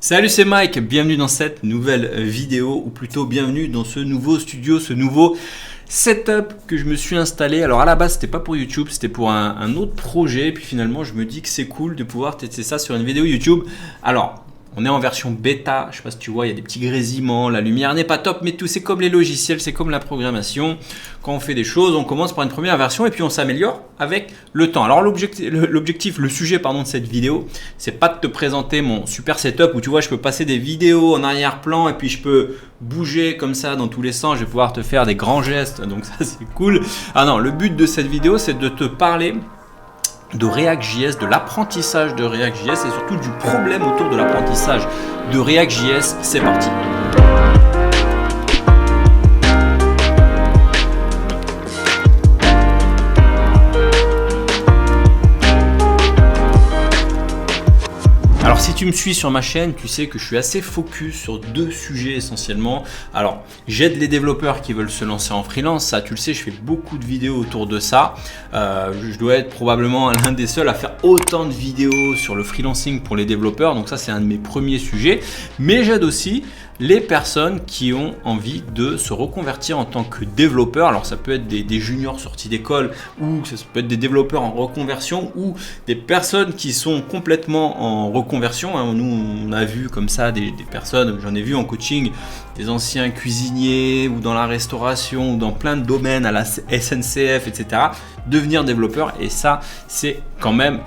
Salut, c'est Mike, bienvenue dans cette nouvelle vidéo, ou plutôt bienvenue dans ce nouveau studio, ce nouveau setup que je me suis installé. Alors à la base c'était pas pour YouTube, c'était pour un autre projet, puis finalement je me dis que c'est cool de pouvoir tester ça sur une vidéo YouTube. Alors on est en version bêta, je sais pas si tu vois, il y a des petits grésillements, la lumière n'est pas top, mais tout c'est comme les logiciels, c'est comme la programmation. Quand on fait des choses, on commence par une première version et puis on s'améliore avec le temps. Alors le sujet de cette vidéo, c'est pas de te présenter mon super setup où tu vois, je peux passer des vidéos en arrière-plan et puis je peux bouger comme ça dans tous les sens, je vais pouvoir te faire des grands gestes, donc ça c'est cool. Ah non, le but de cette vidéo, c'est de te parler de React.js, de l'apprentissage de React.js et surtout du problème autour de l'apprentissage de React.js. C'est parti. Alors si tu me suis sur ma chaîne, tu sais que je suis assez focus sur deux sujets essentiellement. Alors j'aide les développeurs qui veulent se lancer en freelance, ça tu le sais, je fais beaucoup de vidéos autour de ça. Je dois être probablement l'un des seuls à faire autant de vidéos sur le freelancing pour les développeurs, donc ça c'est un de mes premiers sujets. Mais j'aide aussi les personnes qui ont envie de se reconvertir en tant que développeur. Alors ça peut être des juniors sortis d'école ou ça peut être des développeurs en reconversion ou des personnes qui sont complètement en reconversion. Nous on a vu comme ça des personnes, j'en ai vu en coaching, des anciens cuisiniers ou dans la restauration ou dans plein de domaines à la SNCF, etc. devenir développeur et ça c'est quand même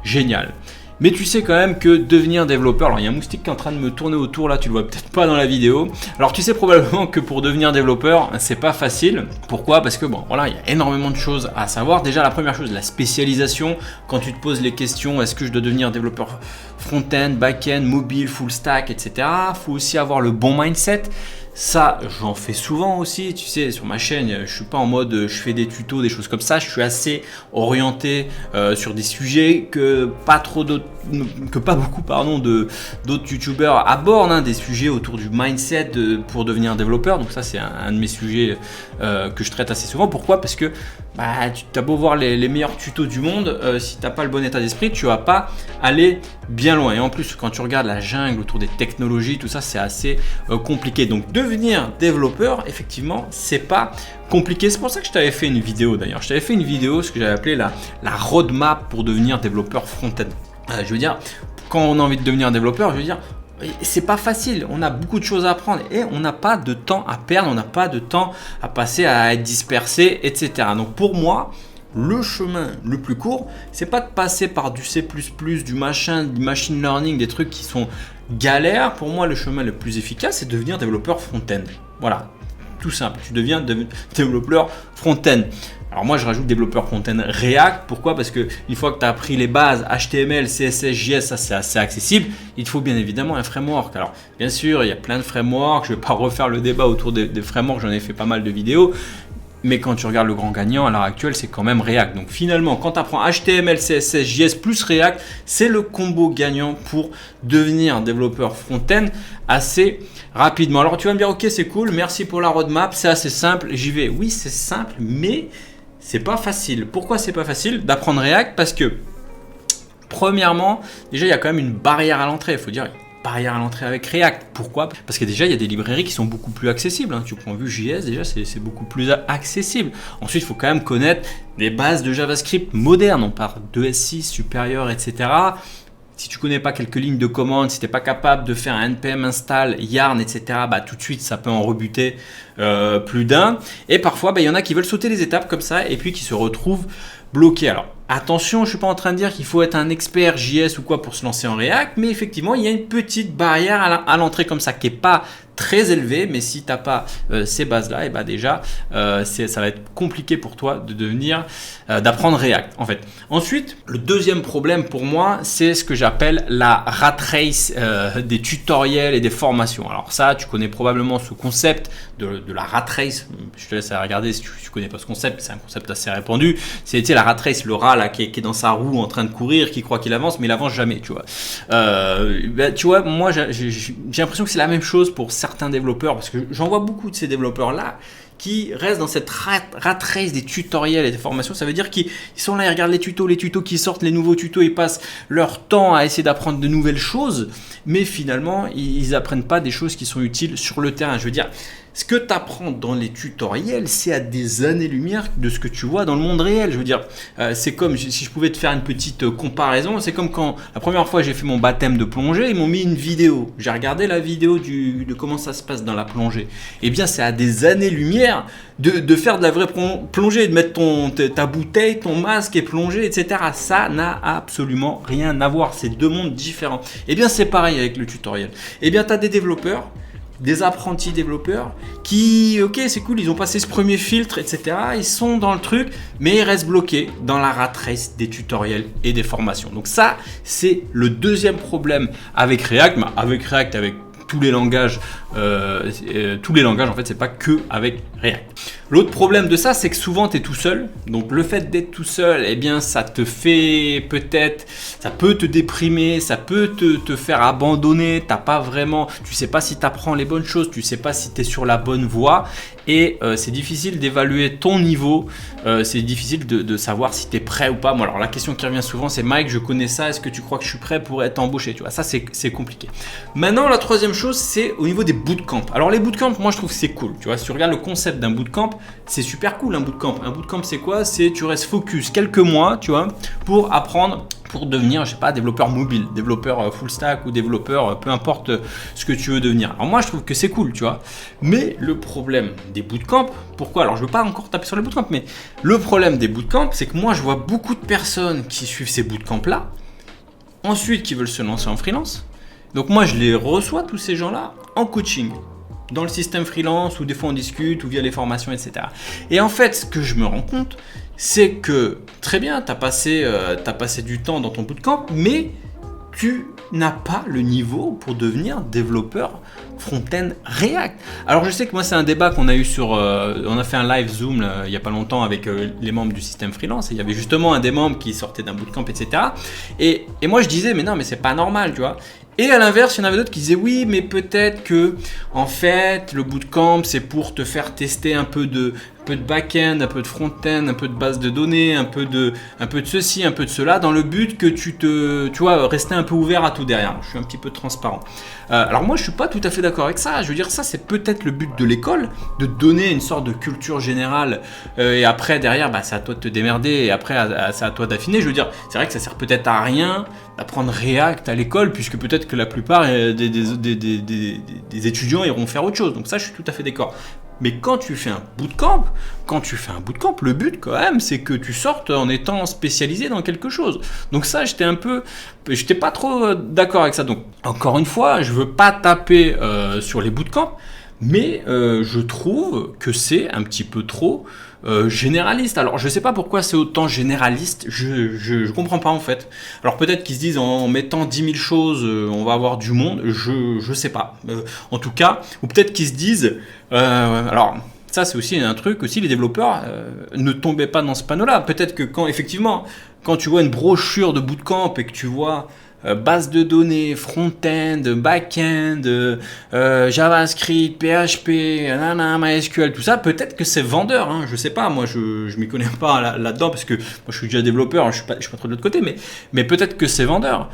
génial. Mais tu sais quand même que devenir développeur, alors il y a un moustique qui est en train de me tourner autour là, tu le vois peut-être pas dans la vidéo. Alors tu sais probablement que pour devenir développeur, c'est pas facile. Pourquoi? Parce que bon, voilà, il y a énormément de choses à savoir. Déjà la première chose, la spécialisation. Quand tu te poses les questions, est-ce que je dois devenir développeur front-end, back-end, mobile, full stack, etc. Faut aussi avoir le bon mindset. Ça, j'en fais souvent aussi, tu sais, sur ma chaîne, je suis pas en mode je fais des tutos, des choses comme ça, je suis assez orienté sur des sujets que pas beaucoup d'autres youtubeurs abordent, des sujets autour du mindset pour devenir développeur. Donc ça, c'est un de mes sujets que je traite assez souvent. Pourquoi? Parce que tu as beau voir les meilleurs tutos du monde, si tu n'as pas le bon état d'esprit, tu vas pas aller bien loin. Et en plus, quand tu regardes la jungle autour des technologies, tout ça, c'est assez compliqué. Donc devenir développeur, effectivement, c'est pas compliqué. C'est pour ça que je t'avais fait une vidéo d'ailleurs. Je t'avais fait une vidéo, ce que j'avais appelé la roadmap pour devenir développeur front-end. Je veux dire, quand on a envie de devenir développeur, je veux dire, c'est pas facile, on a beaucoup de choses à apprendre et on n'a pas de temps à perdre, on n'a pas de temps à passer à être dispersé, etc. Donc pour moi, le chemin le plus court, c'est pas de passer par du C++, du machine learning, des trucs qui sont galères. Pour moi, le chemin le plus efficace, c'est de devenir développeur front-end. Voilà, tout simple, tu deviens développeur front-end. Alors moi je rajoute développeur front-end React. Pourquoi? Parce que une fois que tu as appris les bases HTML, CSS, JS, ça c'est assez accessible. Il te faut bien évidemment un framework. Alors bien sûr il y a plein de frameworks, je ne vais pas refaire le débat autour des frameworks, j'en ai fait pas mal de vidéos. Mais quand tu regardes le grand gagnant à l'heure actuelle, c'est quand même React. Donc finalement, quand tu apprends HTML, CSS, JS plus React, c'est le combo gagnant pour devenir développeur front-end assez rapidement. Alors tu vas me dire, ok, c'est cool, merci pour la roadmap, c'est assez simple, j'y vais. Oui, c'est simple, mais c'est pas facile. Pourquoi c'est pas facile d'apprendre React? Parce que premièrement, déjà il y a quand même une barrière à l'entrée. Il faut dire barrière à l'entrée avec React. Pourquoi? Parce que déjà il y a des librairies qui sont beaucoup plus accessibles. Tu prends Vue.js, déjà c'est beaucoup plus accessible. Ensuite il faut quand même connaître des bases de JavaScript modernes. On parle de 2.6 supérieur, etc. Si tu connais pas quelques lignes de commande, si tu n'es pas capable de faire un npm install, yarn, etc., tout de suite ça peut en rebuter plus d'un. Et parfois il y en a qui veulent sauter les étapes comme ça et puis qui se retrouvent bloqués. Alors attention, je ne suis pas en train de dire qu'il faut être un expert JS ou quoi pour se lancer en React, mais effectivement il y a une petite barrière à l'entrée comme ça qui n'est pas très élevée, mais si tu n'as pas ces bases là, et déjà ça va être compliqué pour toi de d'apprendre React en fait. Ensuite, le deuxième problème pour moi, c'est ce que j'appelle la rat race des tutoriels et des formations. Alors ça, tu connais probablement ce concept de la rat race. Je te laisse à regarder si tu ne connais pas ce concept, c'est un concept assez répandu. C'est la rat race, le rat là qui est dans sa roue en train de courir, qui croit qu'il avance, mais il avance jamais, tu vois. Tu vois, moi j'ai l'impression que c'est la même chose pour certains développeurs, parce que j'en vois beaucoup de ces développeurs là qui restent dans cette rat race des tutoriels et des formations. Ça veut dire qu'ils sont là, ils regardent les tutos qui sortent, les nouveaux tutos, ils passent leur temps à essayer d'apprendre de nouvelles choses, mais finalement, ils n'apprennent pas des choses qui sont utiles sur le terrain. Je veux dire, ce que tu apprends dans les tutoriels, c'est à des années-lumière de ce que tu vois dans le monde réel. Je veux dire, c'est comme, si je pouvais te faire une petite comparaison, c'est comme quand la première fois j'ai fait mon baptême de plongée, ils m'ont mis une vidéo. J'ai regardé la vidéo de comment ça se passe dans la plongée. Eh bien, c'est à des années-lumière de faire de la vraie plongée, de mettre ta bouteille, ton masque et plonger, etc. Ça n'a absolument rien à voir. C'est deux mondes différents. Eh bien, c'est pareil avec le tutoriel. Eh bien, tu as des développeurs, des apprentis développeurs qui, ok, c'est cool, ils ont passé ce premier filtre, etc. Ils sont dans le truc, mais ils restent bloqués dans la rat race des tutoriels et des formations. Donc ça, c'est le deuxième problème avec React. Mais avec React, avec tous les langages en fait, c'est pas que avec React. L'autre problème de ça, c'est que souvent tu es tout seul. Donc le fait d'être tout seul, eh bien ça te fait peut-être, ça peut te déprimer, ça peut te faire abandonner. T'as pas vraiment, tu sais pas si tu apprends les bonnes choses, tu sais pas si tu es sur la bonne voie. Et c'est difficile d'évaluer ton niveau, c'est difficile de savoir si tu es prêt ou pas. Moi, alors la question qui revient souvent, c'est Mike, je connais ça, est-ce que tu crois que je suis prêt pour être embauché? Tu vois, ça c'est compliqué. Maintenant, la troisième chose, c'est au niveau des bootcamps. Alors les bootcamps, moi je trouve que c'est cool. Tu vois, si tu regardes le concept d'un bootcamp, c'est super cool un bootcamp. Un bootcamp, c'est quoi? C'est tu restes focus quelques mois, tu vois, pour apprendre, pour devenir, je sais pas, développeur mobile, développeur full stack ou développeur, peu importe ce que tu veux devenir. Alors moi, je trouve que c'est cool, tu vois. Mais le problème des bootcamps, pourquoi? Alors je veux pas encore taper sur les bootcamps, mais le problème des bootcamps, c'est que moi, je vois beaucoup de personnes qui suivent ces bootcamps-là, ensuite qui veulent se lancer en freelance. Donc moi, je les reçois, tous ces gens-là, en coaching, dans le système freelance, ou des fois on discute, ou via les formations, etc. Et en fait, ce que je me rends compte, c'est que très bien, tu as passé du temps dans ton bootcamp, mais tu n'as pas le niveau pour devenir développeur front-end React. Alors je sais que moi c'est un débat qu'on a eu on a fait un live Zoom là, il n'y a pas longtemps avec les membres du système freelance, et il y avait justement un des membres qui sortait d'un bootcamp, etc. Et moi je disais mais non, mais c'est pas normal, tu vois. Et à l'inverse, il y en avait d'autres qui disaient oui, mais peut-être que en fait le bootcamp c'est pour te faire tester un peu de back-end, un peu de front-end, un peu de base de données, un peu de ceci, un peu de cela, dans le but que tu vois, rester un peu ouvert à tout derrière. Je suis un petit peu transparent. Alors moi, je suis pas tout à fait d'accord avec ça. Je veux dire, ça, c'est peut-être le but de l'école, de donner une sorte de culture générale. Et après, derrière, c'est à toi de te démerder. Et après, c'est à toi d'affiner. Je veux dire, c'est vrai que ça sert peut-être à rien d'apprendre React à l'école, puisque peut-être que la plupart des étudiants iront faire autre chose. Donc ça, je suis tout à fait d'accord. Mais quand tu fais un bootcamp, le but quand même, c'est que tu sortes en étant spécialisé dans quelque chose. Donc ça, j'étais pas trop d'accord avec ça. Donc encore une fois, je veux pas taper sur les bootcamps, mais je trouve que c'est un petit peu trop généraliste. Alors je sais pas pourquoi c'est autant généraliste, je comprends pas en fait. Alors peut-être qu'ils se disent en mettant 10 000 choses on va avoir du monde, je sais pas. En tout cas, ou peut-être qu'ils se disent alors ça c'est aussi un truc aussi, les développeurs ne tombaient pas dans ce panneau-là. Peut-être que quand tu vois une brochure de bootcamp et que tu vois base de données, front-end, back-end, JavaScript, PHP, MySQL, tout ça, peut-être que c'est vendeur, hein, je sais pas, moi je m'y connais pas là-dedans parce que moi je suis déjà développeur, je suis pas trop de l'autre côté, mais peut-être que c'est vendeur.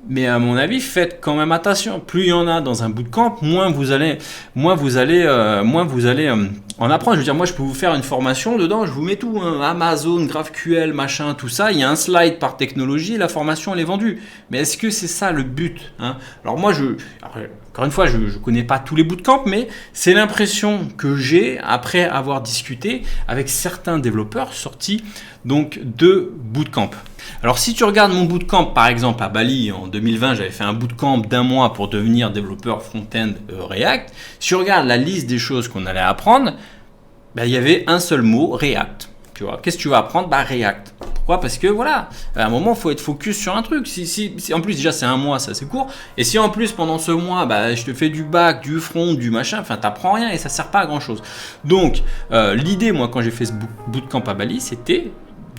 Mais à mon avis, faites quand même attention. Plus il y en a dans un bootcamp, moins vous allez en apprendre. Je veux dire, moi, je peux vous faire une formation dedans, je vous mets tout, hein, Amazon, GraphQL, machin, tout ça. Il y a un slide par technologie, la formation, elle est vendue. Mais est-ce que c'est ça le but, hein? Alors moi, encore une fois, je ne connais pas tous les bootcamps, mais c'est l'impression que j'ai après avoir discuté avec certains développeurs sortis donc de bootcamp. Alors si tu regardes mon bootcamp par exemple à Bali en 2020, j'avais fait un bootcamp d'1 mois pour devenir développeur front-end React. Si tu regardes la liste des choses qu'on allait apprendre, il y avait un seul mot, React. Tu vois, qu'est-ce que tu vas apprendre? React. Pourquoi? Parce que voilà, à un moment, il faut être focus sur un truc. Si en plus, déjà, c'est un mois, ça c'est court. Et si en plus, pendant ce mois, je te fais du back, du front, du machin, enfin, t'apprends rien et ça sert pas à grand chose. Donc, l'idée, moi, quand j'ai fait ce bootcamp à Bali, c'était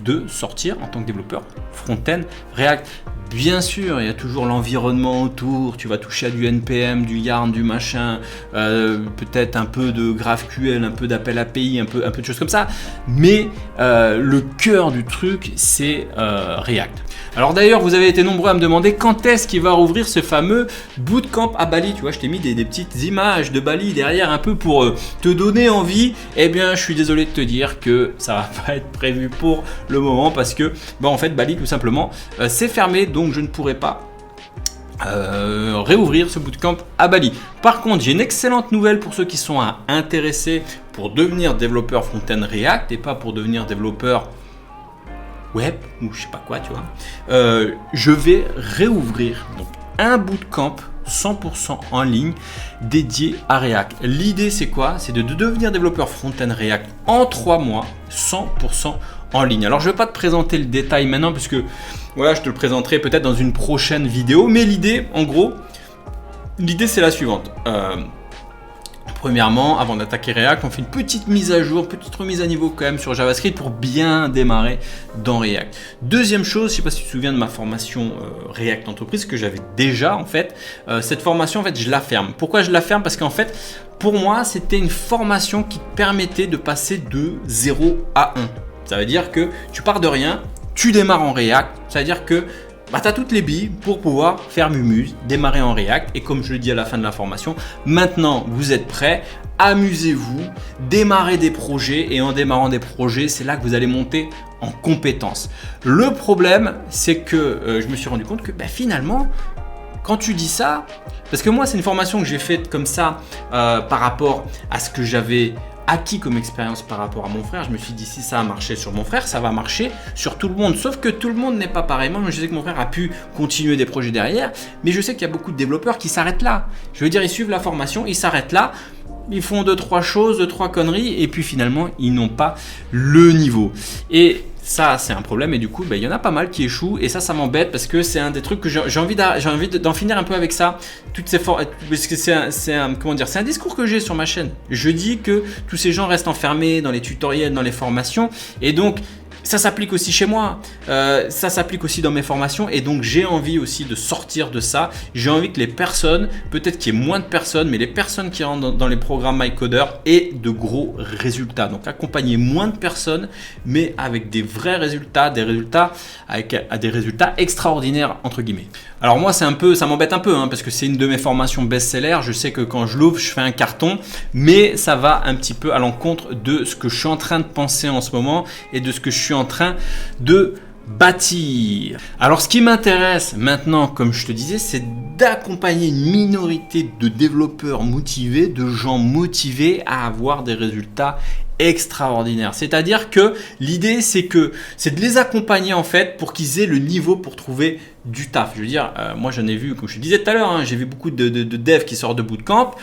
de sortir en tant que développeur front-end React Bien sûr, il y a toujours l'environnement autour, tu vas toucher à du NPM, du Yarn, du machin, peut-être un peu de GraphQL, un peu d'appel API, un peu de choses comme ça, mais le cœur du truc, c'est React. Alors d'ailleurs, vous avez été nombreux à me demander quand est-ce qu'il va rouvrir ce fameux bootcamp à Bali. Tu vois, je t'ai mis des petites images de Bali derrière un peu pour te donner envie. Eh bien, je suis désolé de te dire que ça va pas être prévu pour le moment parce que, en fait, Bali, tout simplement, c'est fermé. Donc je ne pourrai pas réouvrir ce bootcamp à Bali. Par contre, j'ai une excellente nouvelle pour ceux qui sont intéressés pour devenir développeur front-end React et pas pour devenir développeur web ou je sais pas quoi, tu vois. Je vais réouvrir donc, un bootcamp 100% en ligne dédié à React. L'idée c'est quoi? C'est de devenir développeur front-end React en 3 mois 100% en ligne. Alors je ne vais pas te présenter le détail maintenant puisque voilà, je te le présenterai peut-être dans une prochaine vidéo, mais l'idée, en gros, l'idée c'est la suivante. Premièrement, avant d'attaquer React, on fait une petite mise à jour, petite remise à niveau quand même sur JavaScript pour bien démarrer dans React. Deuxième chose, je ne sais pas si tu te souviens de ma formation React Entreprise que j'avais déjà en fait. Cette formation, en fait, je la ferme. Pourquoi je la ferme? Parce qu'en fait, pour moi, c'était une formation qui te permettait de passer de 0 à 1. Ça veut dire que tu pars de rien. Tu démarres en React, ça veut dire que tu as toutes les billes pour pouvoir faire Mumuse, démarrer en React. Et comme je le dis à la fin de la formation, maintenant vous êtes prêts, amusez-vous, démarrez des projets. Et en démarrant des projets, c'est là que vous allez monter en compétences. Le problème, c'est que je me suis rendu compte que finalement, quand tu dis ça, parce que moi c'est une formation que j'ai faite comme ça par rapport à ce que j'avais acquis comme expérience par rapport à mon frère. Je me suis dit si ça a marché sur mon frère, ça va marcher sur tout le monde. Sauf que tout le monde n'est pas pareil. Moi, je sais que mon frère a pu continuer des projets derrière, mais je sais qu'il y a beaucoup de développeurs qui s'arrêtent là. Je veux dire, ils suivent la formation, ils s'arrêtent là, ils font 2-3 choses, 2-3 conneries, et puis finalement, ils n'ont pas le niveau. Et ça, c'est un problème et du coup, il y en a pas mal qui échouent et ça m'embête parce que c'est un des trucs que j'ai envie d'en finir un peu avec ça. Parce que c'est un discours que j'ai sur ma chaîne. Je dis que tous ces gens restent enfermés dans les tutoriels, dans les formations et donc ça s'applique aussi chez moi, ça s'applique aussi dans mes formations et donc j'ai envie aussi de sortir de ça. J'ai envie que les personnes, peut-être qu'il y ait moins de personnes, mais les personnes qui rentrent dans les programmes MyCoder aient de gros résultats. Donc accompagner moins de personnes, mais avec des vrais résultats, des résultats extraordinaires entre guillemets. Alors moi ça m'embête un peu parce que c'est une de mes formations best-seller. Je sais que quand je l'ouvre, je fais un carton, mais ça va un petit peu à l'encontre de ce que je suis en train de penser en ce moment et de ce que je suis en train de bâtir. Alors ce qui m'intéresse maintenant, comme je te disais, c'est d'accompagner une minorité de développeurs motivés, de gens motivés à avoir des résultats extraordinaire. C'est-à-dire que l'idée c'est de les accompagner en fait pour qu'ils aient le niveau pour trouver du taf. Je veux dire, moi j'en ai vu, comme je te disais tout à l'heure, j'ai vu beaucoup de devs qui sortent de bootcamp,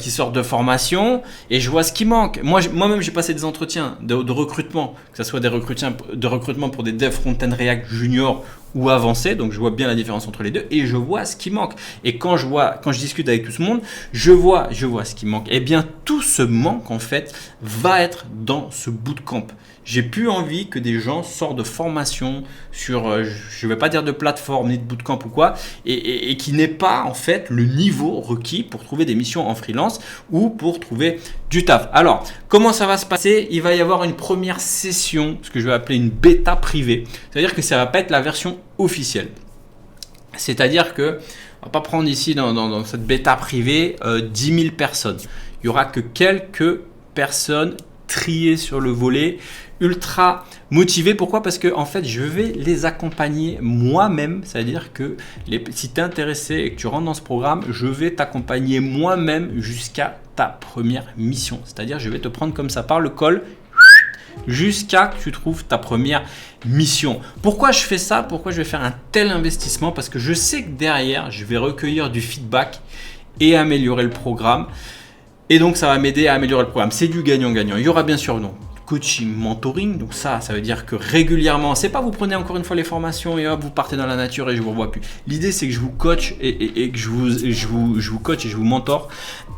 qui sortent de formation et je vois ce qui manque. Moi-même j'ai passé des entretiens de recrutement, que ce soit des recrutement pour des devs front-end React junior ou avancé, donc je vois bien la différence entre les deux et je vois ce qui manque. Et quand je discute avec tout ce monde, je vois ce qui manque. Et bien tout ce manque en fait va être dans ce bootcamp. J'ai plus envie que des gens sortent de formation sur, je vais pas dire de plateforme ni de bootcamp ou quoi, et qui n'aient pas en fait le niveau requis pour trouver des missions en freelance ou pour trouver du taf. Alors, comment ça va se passer? Il va y avoir une première session, ce que je vais appeler une bêta privée. C'est-à-dire que ça va pas être la version officielle. C'est-à-dire que on va pas prendre ici dans cette bêta privée 10 000 personnes. Il y aura que quelques personnes triées sur le volet, ultra motivées. Pourquoi? Parce que en fait, je vais les accompagner moi-même. C'est-à-dire que si tu es intéressé et que tu rentres dans ce programme, je vais t'accompagner moi-même jusqu'à ta première mission. C'est-à-dire, je vais te prendre comme ça par le col jusqu'à que tu trouves ta première mission. Pourquoi je fais ça? Pourquoi je vais faire un tel investissement? Parce que je sais que derrière, je vais recueillir du feedback et améliorer le programme. Et donc, ça va m'aider à améliorer le programme. C'est du gagnant-gagnant. Il y aura bien sûr coaching, mentoring. Donc ça veut dire que régulièrement, c'est pas vous prenez encore une fois les formations et hop, vous partez dans la nature et je vous revois plus. L'idée, c'est que je vous coach et que je vous coach et je vous mentor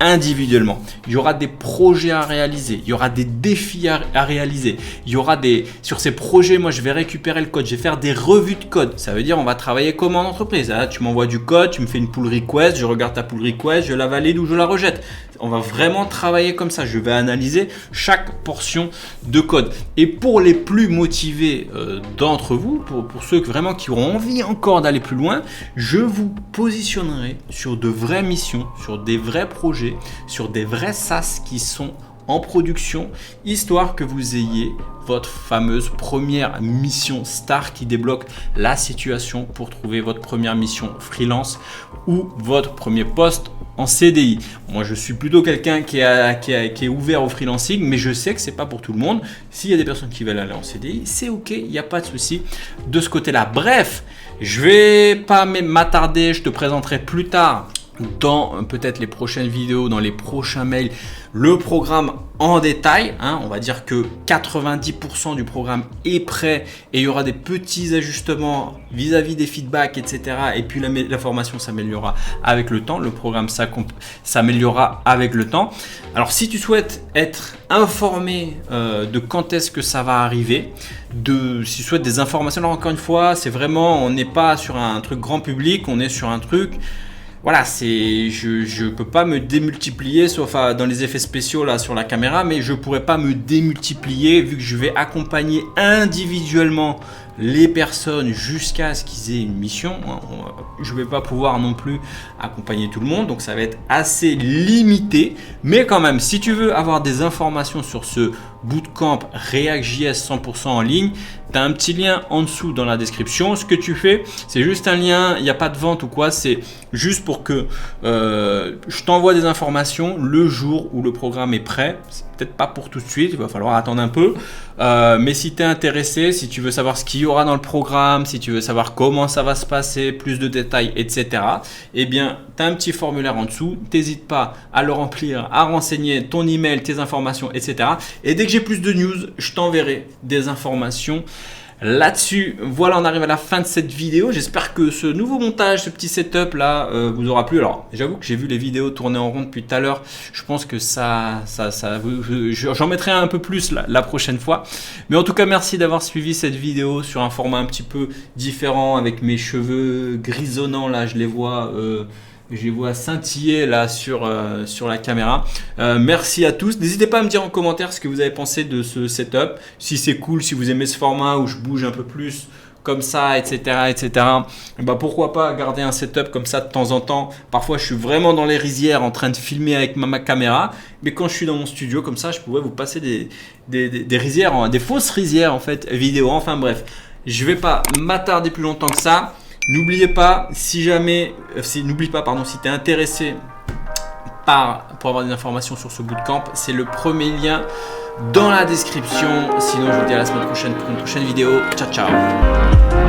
individuellement. Il y aura des projets à réaliser, il y aura des défis à réaliser, il y aura sur ces projets, moi je vais récupérer le code, je vais faire des revues de code. Ça veut dire on va travailler comme en entreprise. Là, tu m'envoies du code, tu me fais une pull request, je regarde ta pull request, je la valide ou je la rejette. On va vraiment travailler comme ça. Je vais analyser chaque portion de code. Et pour les plus motivés d'entre vous, pour ceux vraiment qui auront envie encore d'aller plus loin, je vous positionnerai sur de vraies missions, sur des vrais projets, sur des vrais SaaS qui sont en production, histoire que vous ayez votre fameuse première mission star qui débloque la situation pour trouver votre première mission freelance ou votre premier poste en CDI. Moi, je suis plutôt quelqu'un qui est ouvert au freelancing, mais je sais que c'est pas pour tout le monde. S'il y a des personnes qui veulent aller en CDI, c'est ok, il n'y a pas de souci de ce côté-là. Bref, je vais pas m'attarder, je te présenterai plus tard dans peut-être les prochaines vidéos, dans les prochains mails, le programme en détail. On va dire que 90% du programme est prêt et il y aura des petits ajustements vis-à-vis des feedbacks, etc. Et puis la formation s'améliorera avec le temps. Le programme s'améliorera avec le temps. Alors, si tu souhaites être informé de quand est-ce que ça va arriver, si tu souhaites des informations, alors encore une fois, c'est vraiment, on n'est pas sur un truc grand public, on est sur un truc. Voilà, je ne peux pas me démultiplier, sauf dans les effets spéciaux là sur la caméra, mais je ne pourrais pas me démultiplier vu que je vais accompagner individuellement les personnes jusqu'à ce qu'ils aient une mission. Je ne vais pas pouvoir non plus accompagner tout le monde, donc ça va être assez limité. Mais quand même, si tu veux avoir des informations sur ce bootcamp React.js 100% en ligne, tu as un petit lien en dessous dans la description. Ce que tu fais, c'est juste un lien, il n'y a pas de vente ou quoi, c'est juste pour que je t'envoie des informations le jour où le programme est prêt. C'est peut-être pas pour tout de suite, il va falloir attendre un peu. Mais si tu es intéressé, si tu veux savoir ce qu'il y aura dans le programme, si tu veux savoir comment ça va se passer, plus de détails, etc., eh bien, tu as un petit formulaire en dessous. N'hésite pas à le remplir, à renseigner ton email, tes informations, etc. Et dès que j'ai plus de news, je t'enverrai des informations là-dessus. Voilà, on arrive à la fin de cette vidéo. J'espère que ce nouveau montage, ce petit setup là vous aura plu. Alors, j'avoue que j'ai vu les vidéos tourner en rond depuis tout à l'heure. Je pense que j'en mettrai un peu plus la prochaine fois. Mais en tout cas, merci d'avoir suivi cette vidéo sur un format un petit peu différent avec mes cheveux grisonnants là. Je les vois scintiller là sur la caméra. Merci à tous. N'hésitez pas à me dire en commentaire ce que vous avez pensé de ce setup. Si c'est cool, si vous aimez ce format où je bouge un peu plus comme ça, etc. Pourquoi pas garder un setup comme ça de temps en temps. Parfois, je suis vraiment dans les rizières en train de filmer avec ma caméra. Mais quand je suis dans mon studio comme ça, je pourrais vous passer des rizières, des fausses rizières en fait, vidéo. Enfin bref, je vais pas m'attarder plus longtemps que ça. N'oublie pas, si tu es intéressé pour avoir des informations sur ce bootcamp, c'est le premier lien dans la description. Sinon, je vous dis à la semaine prochaine pour une prochaine vidéo. Ciao, ciao.